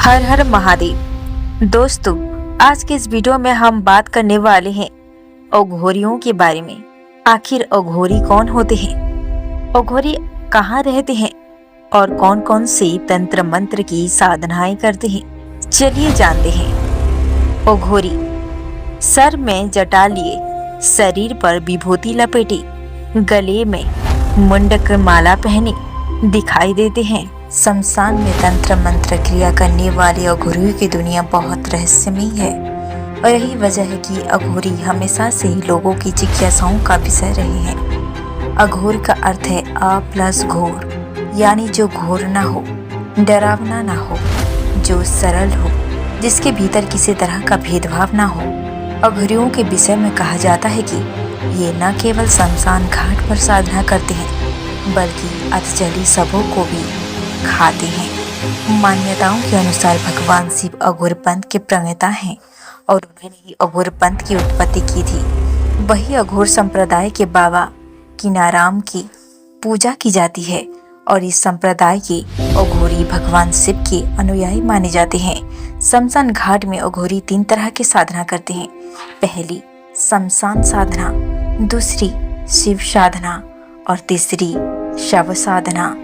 हर हर महादेव। दोस्तों, आज के इस वीडियो में हम बात करने वाले हैं अघोरियों के बारे में। आखिर अघोरी कौन होते हैं, अघोरी कहाँ रहते हैं और कौन कौन से तंत्र मंत्र की साधनाएं करते हैं, चलिए जानते हैं। अघोरी सर में जटा लिए, शरीर पर विभूति लपेटे, गले में मुंडक माला पहने दिखाई देते हैं। शमशान में तंत्र मंत्र क्रिया करने वाले अघोरियों की दुनिया बहुत रहस्यमयी है और यही वजह है कि अघोरी हमेशा से ही लोगों की जिज्ञासाओं का विषय रहे हैं। अघोर का अर्थ है अ प्लस घोर, यानी जो घोर ना हो, डरावना ना हो, जो सरल हो, जिसके भीतर किसी तरह का भेदभाव ना हो। अघोरियों के विषय में कहा जाता है कि ये न केवल शमशान घाट पर साधना करते हैं बल्कि अधजली शवों को भी खाते हैं। मान्यताओं के अनुसार भगवान शिव अघोर पंथ के प्रणेता हैं और उन्होंने ही अघोर पंथ की उत्पत्ति की थी। वही अघोर संप्रदाय के बाबा किनाराम की पूजा की जाती है और इस संप्रदाय के अघोरी भगवान शिव के अनुयायी माने जाते हैं। शमशान घाट में अघोरी 3 तरह की साधना करते हैं। पहली शमशान साधना, दूसरी शिव साधना और तीसरी शव साधना।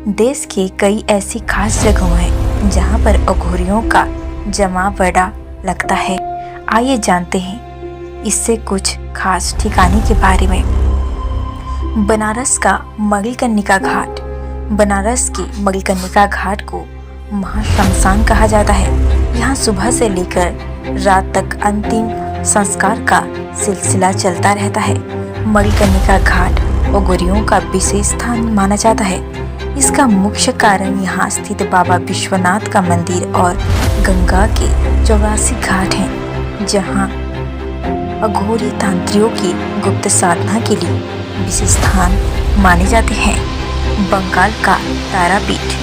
देश के कई ऐसी खास जगहों हैं जहां पर अघोरियों का जमावड़ा लगता है। आइए जानते हैं इससे कुछ खास ठिकाने के बारे में। बनारस का मणिकर्णिका घाट। बनारस की मणिकर्णिका घाट को महाश्मशान कहा जाता है। यहाँ सुबह से लेकर रात तक अंतिम संस्कार का सिलसिला चलता रहता है। मणिकर्णिका घाट अघोरियों का विशेष स्थान माना जाता है। इसका मुख्य कारण यहाँ स्थित बाबा विश्वनाथ का मंदिर और गंगा के 84 घाट हैं, जहाँ अघोरी तांत्रियों की गुप्त साधना के लिए विशेष स्थान माने जाते हैं। बंगाल का तारापीठ।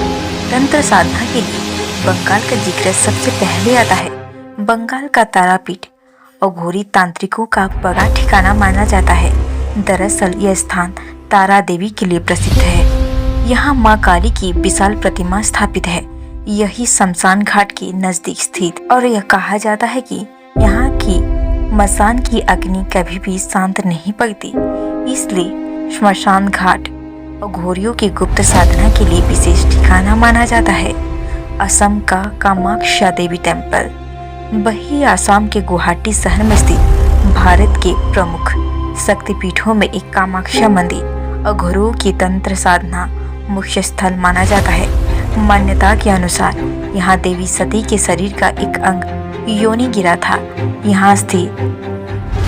तंत्र साधना के लिए बंगाल का जिक्र सबसे पहले आता है। बंगाल का तारापीठ अघोरी तांत्रिकों का बड़ा ठिकाना माना जाता है। दरअसल यह स्थान तारा देवी के लिए प्रसिद्ध है। यहाँ माँ काली की विशाल प्रतिमा स्थापित है। यही शमशान घाट के नजदीक स्थित और यह कहा जाता है कि यहाँ की मसान की अग्नि कभी भी शांत नहीं पड़ती, इसलिए श्मशान घाट अघोरियों की गुप्त साधना के लिए विशेष ठिकाना माना जाता है। असम का कामाख्या देवी टेम्पल। वही आसाम के गुवाहाटी शहर में स्थित भारत के प्रमुख शक्तिपीठों में एक कामाख्या मंदिर अघोरियों की तंत्र साधना मुख्य स्थल माना जाता है। मान्यता के अनुसार यहाँ देवी सती के शरीर का एक अंग योनि गिरा था। यहाँ स्थित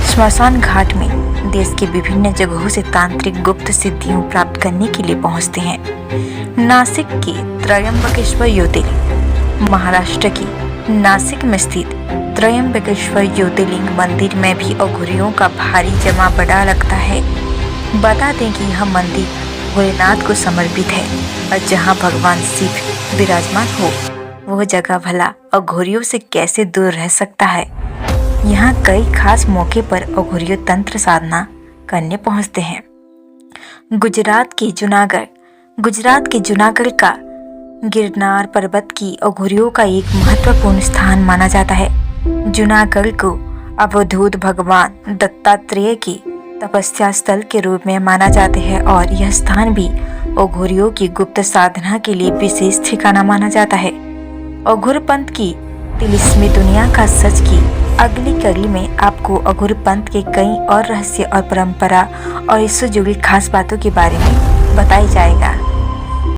श्मशान घाट में देश के विभिन्न जगहों से तांत्रिक गुप्त सिद्धियों प्राप्त करने के लिए पहुँचते हैं। नासिक के त्रयंबकेश्वर ज्योतिर्लिंग। महाराष्ट्र की नासिक में स्थित त्रयंबकेश्वर ज्योतिर्लिंग मंदिर में भी अघोरियों का भारी जमावड़ा लगता है। बता दें कि यह मंदिर भोलेनाथ को समर्पित है और जहां भगवान शिव विराजमान हो वह जगह भला अघोरियों से कैसे दूर रह सकता है। यहाँ कई खास मौके पर अघोरियों तंत्र साधना करने पहुँचते हैं। गुजरात के जूनागढ़। गुजरात के जूनागढ़ का गिरनार पर्वत की अघोरियों का एक महत्वपूर्ण स्थान माना जाता है। जूनागढ़ को अवधूत भगवान दत्तात्रेय की तपस्या स्थल के रूप में माना जाता है और यह स्थान भी अघोरियों की गुप्त साधना के लिए विशेष ठिकाना माना जाता है। अघोर पंथ की तिलिस्मी दुनिया का सच की अगली कड़ी में आपको अघोर पंथ के कई और रहस्य और परंपरा और इससे जुड़ी खास बातों के बारे में बताया जाएगा।